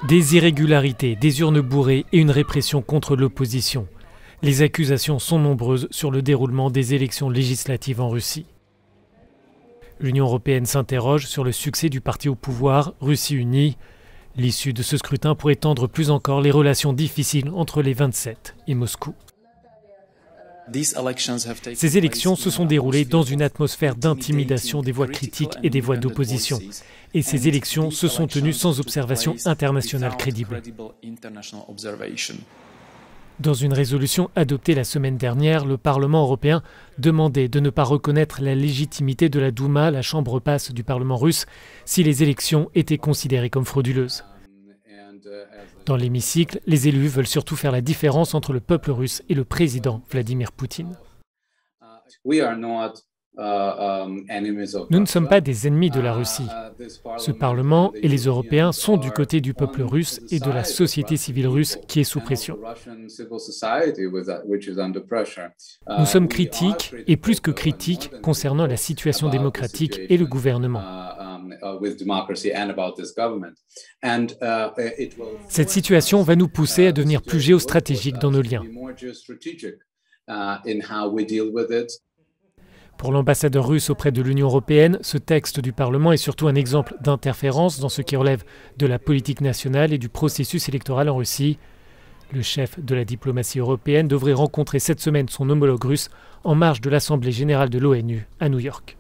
Des irrégularités, des urnes bourrées et une répression contre l'opposition. Les accusations sont nombreuses sur le déroulement des élections législatives en Russie. L'Union européenne s'interroge sur le succès du parti au pouvoir, Russie unie. L'issue de ce scrutin pourrait tendre plus encore les relations difficiles entre les 27 et Moscou. Ces élections se sont déroulées dans une atmosphère d'intimidation des voix critiques et des voix d'opposition. Et ces élections se sont tenues sans observation internationale crédible. Dans une résolution adoptée la semaine dernière, le Parlement européen demandait de ne pas reconnaître la légitimité de la Douma, la chambre basse du Parlement russe, si les élections étaient considérées comme frauduleuses. Dans l'hémicycle, les élus veulent surtout faire la différence entre le peuple russe et le président Vladimir Poutine. Nous ne sommes pas des ennemis de la Russie. Ce Parlement et les Européens sont du côté du peuple russe et de la société civile russe qui est sous pression. Nous sommes critiques, et plus que critiques, concernant la situation démocratique et le gouvernement. Cette situation va nous pousser à devenir plus géostratégiques dans nos liens. Pour l'ambassadeur russe auprès de l'Union européenne, ce texte du Parlement est surtout un exemple d'interférence dans ce qui relève de la politique nationale et du processus électoral en Russie. Le chef de la diplomatie européenne devrait rencontrer cette semaine son homologue russe en marge de l'Assemblée générale de l'ONU à New York.